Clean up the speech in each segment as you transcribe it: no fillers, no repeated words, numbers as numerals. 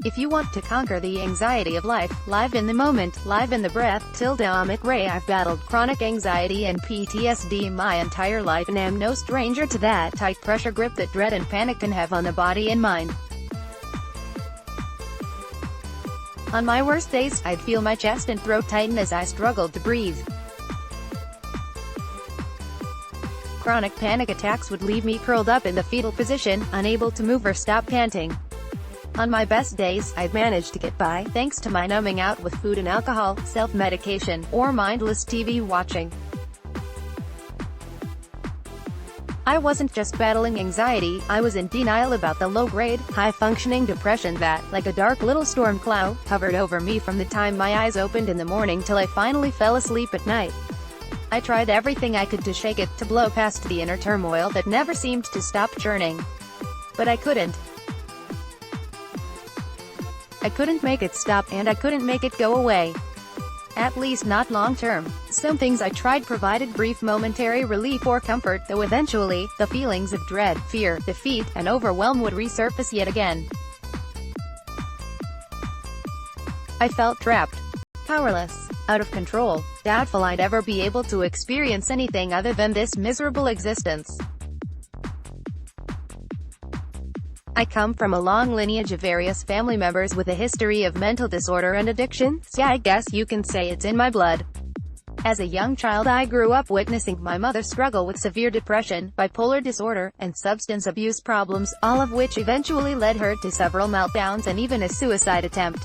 If you want to conquer the anxiety of life, live in the moment, live in the breath. Amit Ray I've battled chronic anxiety and PTSD my entire life and am no stranger to that tight pressure grip that dread and panic can have on the body and mind. On my worst days, I'd feel my chest and throat tighten as I struggled to breathe. Chronic panic attacks would leave me curled up in the fetal position, unable to move or stop panting. On my best days, I'd manage to get by, thanks to my numbing out with food and alcohol, self-medication, or mindless TV watching. I wasn't just battling anxiety, I was in denial about the low-grade, high-functioning depression that, like a dark little storm cloud, hovered over me from the time my eyes opened in the morning till I finally fell asleep at night. I tried everything I could to shake it, to blow past the inner turmoil that never seemed to stop churning. But I couldn't. I couldn't make it stop, and I couldn't make it go away. At least not long-term. Some things I tried provided brief momentary relief or comfort, though eventually, the feelings of dread, fear, defeat, and overwhelm would resurface yet again. I felt trapped, powerless, out of control, doubtful I'd ever be able to experience anything other than this miserable existence. I come from a long lineage of various family members with a history of mental disorder and addiction, so I guess you can say it's in my blood. As a young child I grew up witnessing my mother struggle with severe depression, bipolar disorder, and substance abuse problems, all of which eventually led her to several meltdowns and even a suicide attempt.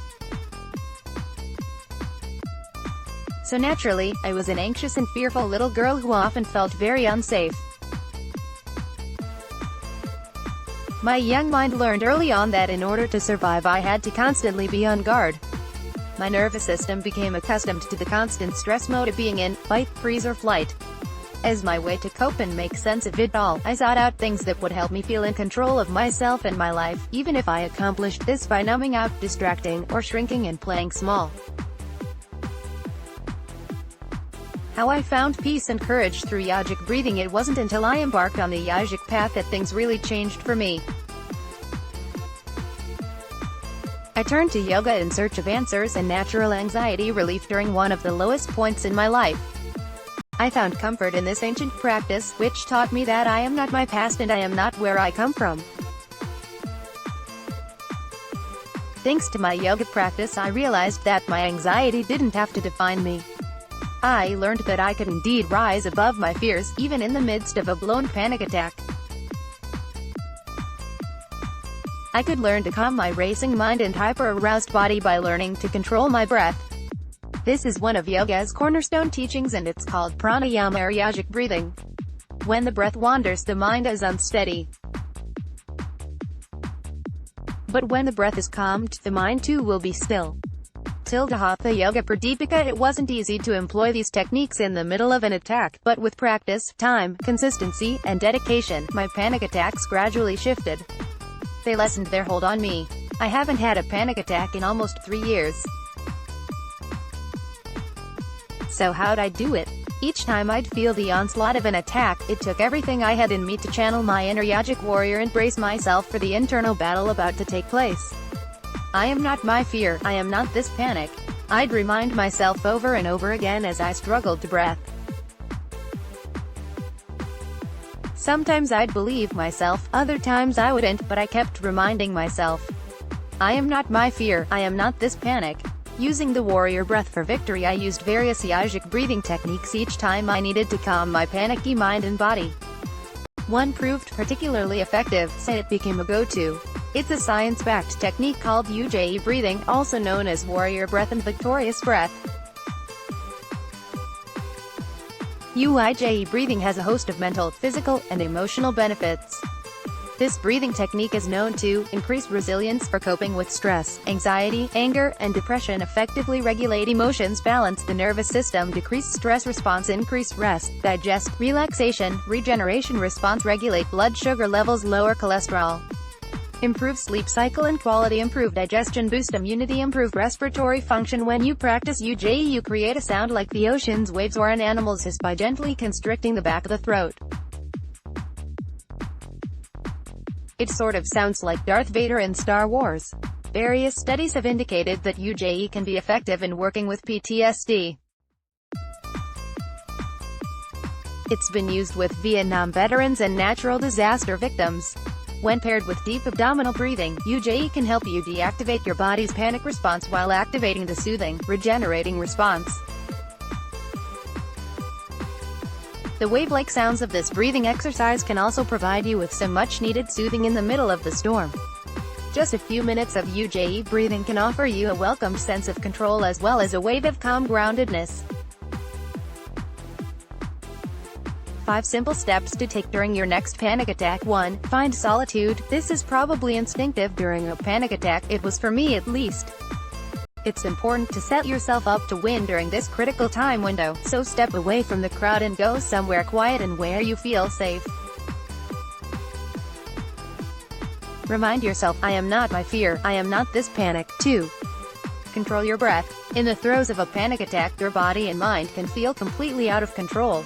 So naturally, I was an anxious and fearful little girl who often felt very unsafe. My young mind learned early on that in order to survive I had to constantly be on guard. My nervous system became accustomed to the constant stress mode of being in fight, freeze or flight. As my way to cope and make sense of it all, I sought out things that would help me feel in control of myself and my life, even if I accomplished this by numbing out, distracting, or shrinking and playing small. How I found peace and courage through yogic breathing. It wasn't until I embarked on the yogic path that things really changed for me. I turned to yoga in search of answers and natural anxiety relief during one of the lowest points in my life. I found comfort in this ancient practice, which taught me that I am not my past and I am not where I come from. Thanks to my yoga practice I realized that my anxiety didn't have to define me. I learned that I could indeed rise above my fears, even in the midst of a blown panic attack. I could learn to calm my racing mind and hyper-aroused body by learning to control my breath. This is one of yoga's cornerstone teachings and it's called pranayama or yogic breathing. When the breath wanders, the mind is unsteady. But when the breath is calmed, the mind too will be still. Hatha Yoga Pradipika. It wasn't easy to employ these techniques in the middle of an attack, but with practice, time, consistency, and dedication, my panic attacks gradually shifted. They lessened their hold on me. I haven't had a panic attack in almost 3 years. So how'd I do it? Each time I'd feel the onslaught of an attack, it took everything I had in me to channel my inner yogic warrior and brace myself for the internal battle about to take place. I am not my fear, I am not this panic. I'd remind myself over and over again as I struggled to breath. Sometimes I'd believe myself, other times I wouldn't, but I kept reminding myself. I am not my fear, I am not this panic. Using the warrior breath for victory, I used various yogic breathing techniques each time I needed to calm my panicky mind and body. One proved particularly effective, so it became a go-to. It's a science-backed technique called Yogic breathing, also known as warrior breath and victorious breath. Yogic breathing has a host of mental, physical, and emotional benefits. This breathing technique is known to increase resilience for coping with stress, anxiety, anger, and depression, effectively regulate emotions, balance the nervous system, decrease stress response, increase rest, digest, relaxation, regeneration response, regulate blood sugar levels, lower cholesterol, improve sleep cycle and quality, improve digestion, boost immunity, improve respiratory function. When you practice Yogic, you create a sound like the ocean's waves or an animal's hiss by gently constricting the back of the throat. It sort of sounds like Darth Vader in Star Wars. Various studies have indicated that UJE can be effective in working with PTSD. It's been used with Vietnam veterans and natural disaster victims. When paired with deep abdominal breathing, UJE can help you deactivate your body's panic response while activating the soothing, regenerating response. The wave-like sounds of this breathing exercise can also provide you with some much-needed soothing in the middle of the storm. Just a few minutes of UJE breathing can offer you a welcomed sense of control as well as a wave of calm groundedness. 5 simple steps to take during your next panic attack. 1. Find solitude. This is probably instinctive during a panic attack, it was for me at least. It's important to set yourself up to win during this critical time window, so step away from the crowd and go somewhere quiet and where you feel safe. Remind yourself, I am not my fear, I am not this panic. 2. Control your breath. In the throes of a panic attack, your body and mind can feel completely out of control.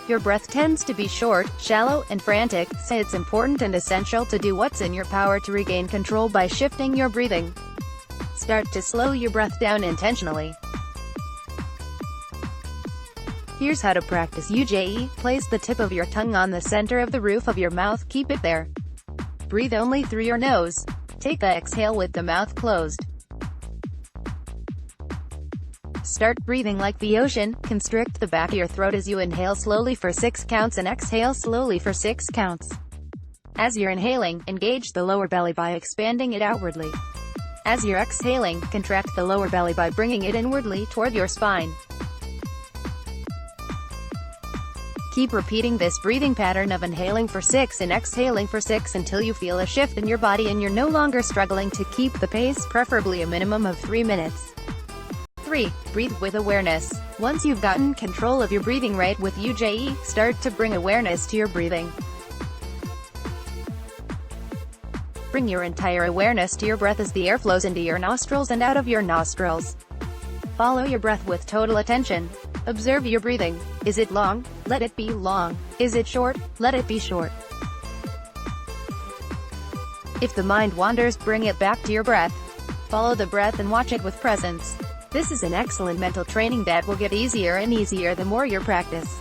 Your breath tends to be short, shallow, and frantic, so it's important and essential to do what's in your power to regain control by shifting your breathing. Start to slow your breath down intentionally. Here's how to practice UJE. Place the tip of your tongue on the center of the roof of your mouth, keep it there. Breathe only through your nose. Take the exhale with the mouth closed. Start breathing like the ocean. Constrict the back of your throat as you inhale slowly for 6 counts and exhale slowly for 6 counts. As you're inhaling, engage the lower belly by expanding it outwardly. As you're exhaling, contract the lower belly by bringing it inwardly toward your spine. Keep repeating this breathing pattern of inhaling for 6 and exhaling for 6 until you feel a shift in your body and you're no longer struggling to keep the pace, preferably a minimum of 3 minutes. 3. Breathe with awareness. Once you've gotten control of your breathing rate with UJE, start to bring awareness to your breathing. Bring your entire awareness to your breath as the air flows into your nostrils and out of your nostrils. Follow your breath with total attention. Observe your breathing. Is it long? Let it be long. Is it short? Let it be short. If the mind wanders, bring it back to your breath. Follow the breath and watch it with presence. This is an excellent mental training that will get easier and easier the more you practice.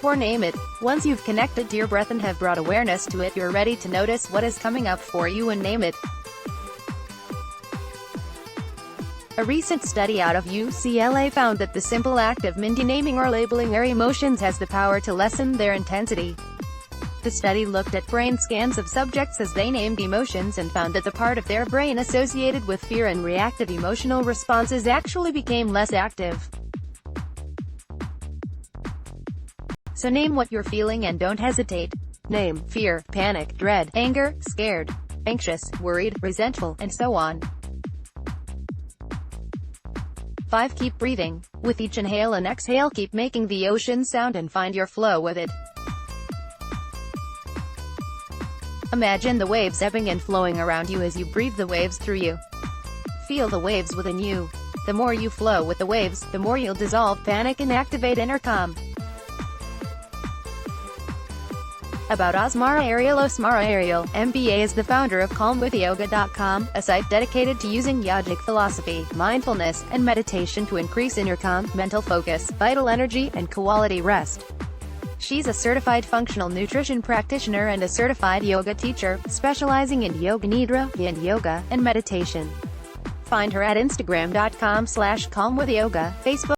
4. Name it. Once you've connected to your breath and have brought awareness to it, you're ready to notice what is coming up for you and name it. A recent study out of UCLA found that the simple act of naming or labeling our emotions has the power to lessen their intensity. The study looked at brain scans of subjects as they named emotions and found that the part of their brain associated with fear and reactive emotional responses actually became less active. So name what you're feeling and don't hesitate. Name fear, panic, dread, anger, scared, anxious, worried, resentful, and so on. 5. Keep breathing. With each inhale and exhale, keep making the ocean sound and find your flow with it. Imagine the waves ebbing and flowing around you as you breathe the waves through you. Feel the waves within you. The more you flow with the waves, the more you'll dissolve panic and activate inner calm. About Osmara Ariel. Osmara Ariel, MBA, is the founder of CalmWithYoga.com, a site dedicated to using Yogic philosophy, mindfulness, and meditation to increase inner calm, mental focus, vital energy, and quality rest. She's a certified functional nutrition practitioner and a certified yoga teacher, specializing in yoga nidra, yin yoga, and meditation. Find her at Instagram.com/calmwithyoga, Facebook